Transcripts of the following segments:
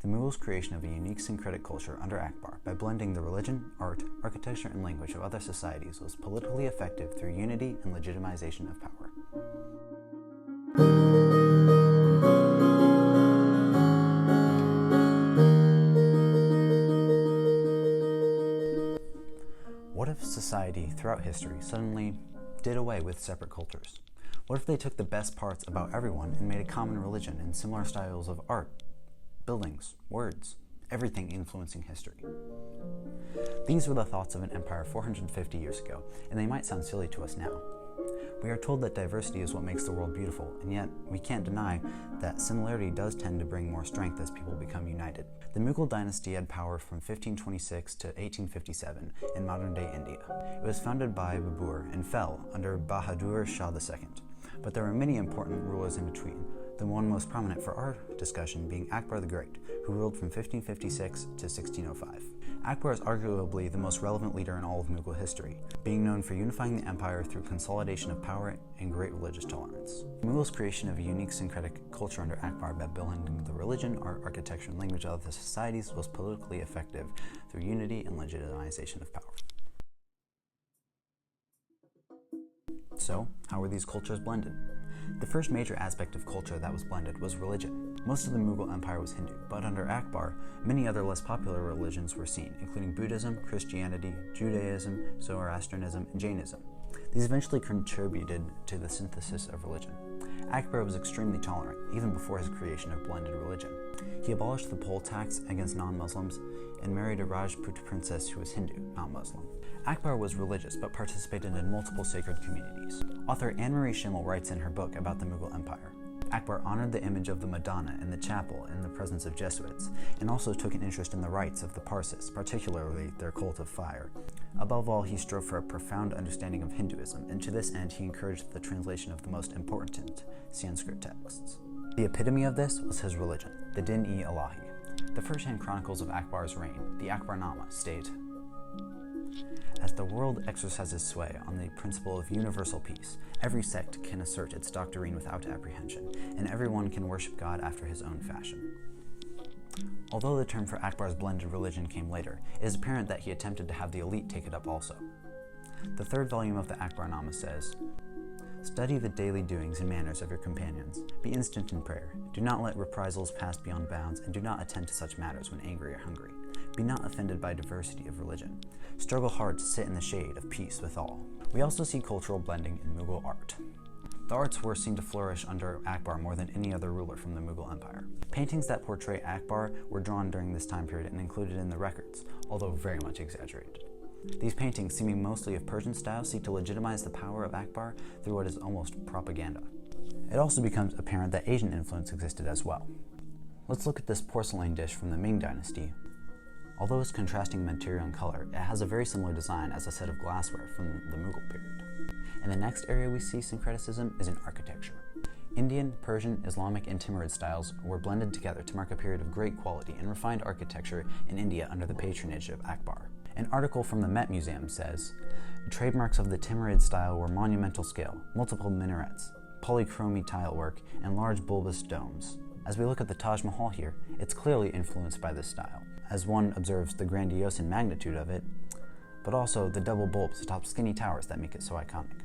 The Mughals' creation of a unique syncretic culture under Akbar by blending the religion, art, architecture, and language of other societies was politically effective through unity and legitimization of power. What if society throughout history suddenly did away with separate cultures? What if they took the best parts about everyone and made a common religion and similar styles of art, buildings, words, everything influencing history? These were the thoughts of an empire 450 years ago, and they might sound silly to us now. We are told that diversity is what makes the world beautiful, and yet we can't deny that similarity does tend to bring more strength as people become united. The Mughal dynasty had power from 1526 to 1857 in modern-day India. It was founded by Babur and fell under Bahadur Shah II. But there were many important rulers in between, the one most prominent for our discussion being Akbar the Great, who ruled from 1556 to 1605. Akbar is arguably the most relevant leader in all of Mughal history, being known for unifying the empire through consolidation of power and great religious tolerance. The Mughals' creation of a unique syncretic culture under Akbar by blending the religion, art, architecture, and language of other societies was politically effective through unity and legitimization of power. So, how were these cultures blended? The first major aspect of culture that was blended was religion. Most of the Mughal Empire was Hindu, but under Akbar, many other less popular religions were seen, including Buddhism, Christianity, Judaism, Zoroastrianism, and Jainism. These eventually contributed to the synthesis of religion. Akbar was extremely tolerant, even before his creation of blended religion. He abolished the poll tax against non-Muslims and married a Rajput princess who was Hindu, not Muslim. Akbar was religious, but participated in multiple sacred communities. Author Anne-Marie Schimmel writes in her book about the Mughal Empire. Akbar honored the image of the Madonna in the chapel in the presence of Jesuits, and also took an interest in the rites of the Parsis, particularly their cult of fire. Above all, he strove for a profound understanding of Hinduism, and to this end he encouraged the translation of the most important Sanskrit texts. The epitome of this was his religion, the Din-e-Ilahi. The first-hand chronicles of Akbar's reign, the Akbarnama, state, "As the world exercises sway on the principle of universal peace, every sect can assert its doctrine without apprehension, and everyone can worship God after his own fashion." Although the term for Akbar's blended religion came later, it is apparent that he attempted to have the elite take it up also. The third volume of the Akbarnama says, "Study the daily doings and manners of your companions. Be instant in prayer. Do not let reprisals pass beyond bounds, and do not attend to such matters when angry or hungry. Be not offended by diversity of religion. Struggle hard to sit in the shade of peace with all." We also see cultural blending in Mughal art. The arts were seen to flourish under Akbar more than any other ruler from the Mughal Empire. Paintings that portray Akbar were drawn during this time period and included in the records, although very much exaggerated. These paintings, seeming mostly of Persian style, seek to legitimize the power of Akbar through what is almost propaganda. It also becomes apparent that Asian influence existed as well. Let's look at this porcelain dish from the Ming Dynasty. Although it's contrasting material and color, it has a very similar design as a set of glassware from the Mughal period. And the next area we see syncretism is in architecture. Indian, Persian, Islamic, and Timurid styles were blended together to mark a period of great quality and refined architecture in India under the patronage of Akbar. An article from the Met Museum says, "The trademarks of the Timurid style were monumental scale, multiple minarets, polychromy tile work, and large bulbous domes. As we look at the Taj Mahal here, it's clearly influenced by this style, as one observes the grandiose magnitude of it, but also the double bulbs atop skinny towers that make it so iconic.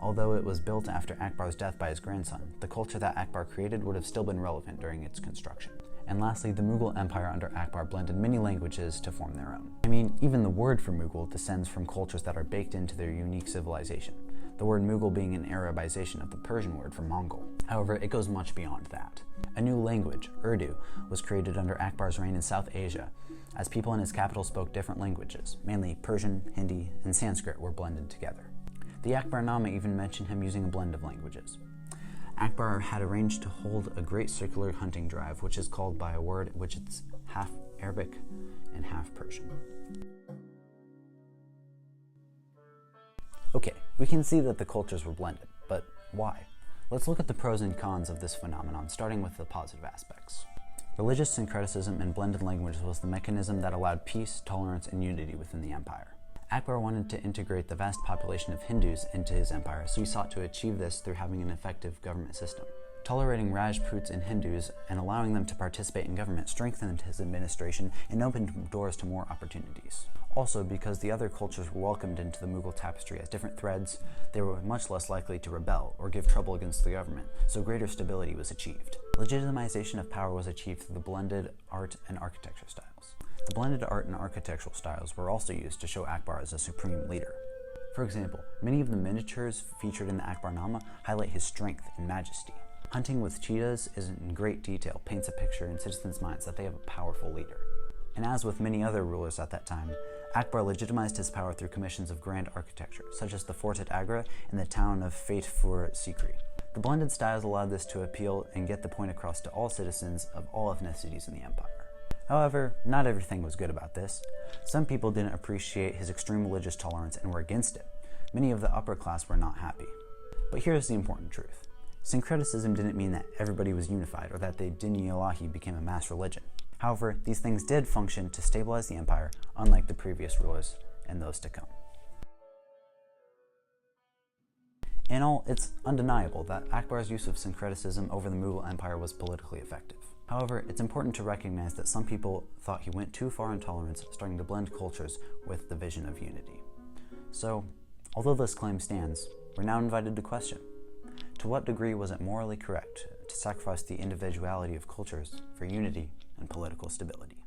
Although it was built after Akbar's death by his grandson, the culture that Akbar created would have still been relevant during its construction." And lastly, the Mughal Empire under Akbar blended many languages to form their own. I mean, even the word for Mughal descends from cultures that are baked into their unique civilization, the word Mughal being an Arabization of the Persian word for Mongol. However, it goes much beyond that. A new language, Urdu, was created under Akbar's reign in South Asia, as people in his capital spoke different languages, mainly Persian, Hindi, and Sanskrit were blended together. The Akbarnama even mentioned him using a blend of languages. Akbar had arranged to hold a great circular hunting drive, which is called by a word which is half Arabic and half Persian. Okay, we can see that the cultures were blended, but why? Let's look at the pros and cons of this phenomenon, starting with the positive aspects. Religious syncretism and blended languages was the mechanism that allowed peace, tolerance, and unity within the empire. Akbar wanted to integrate the vast population of Hindus into his empire, so he sought to achieve this through having an effective government system. Tolerating Rajputs and Hindus and allowing them to participate in government strengthened his administration and opened doors to more opportunities. Also, because the other cultures were welcomed into the Mughal tapestry as different threads, they were much less likely to rebel or give trouble against the government, so greater stability was achieved. Legitimization of power was achieved through the blended art and architecture styles. The blended art and architectural styles were also used to show Akbar as a supreme leader. For example, many of the miniatures featured in the Akbarnama highlight his strength and majesty. Hunting with cheetahs is in great detail paints a picture in citizens' minds that they have a powerful leader. And as with many other rulers at that time, Akbar legitimized his power through commissions of grand architecture, such as the fort at Agra and the town of Fatehpur Sikri. The blended styles allowed this to appeal and get the point across to all citizens of all ethnicities in the empire. However, not everything was good about this. Some people didn't appreciate his extreme religious tolerance and were against it. Many of the upper class were not happy. But here's the important truth. Syncretism didn't mean that everybody was unified or that the Din-e-Ilahi became a mass religion. However, these things did function to stabilize the empire, unlike the previous rulers and those to come. In all, it's undeniable that Akbar's use of syncretism over the Mughal Empire was politically effective. However, it's important to recognize that some people thought he went too far in tolerance, starting to blend cultures with the vision of unity. So, although this claim stands, we're now invited to question: to what degree was it morally correct to sacrifice the individuality of cultures for unity and political stability?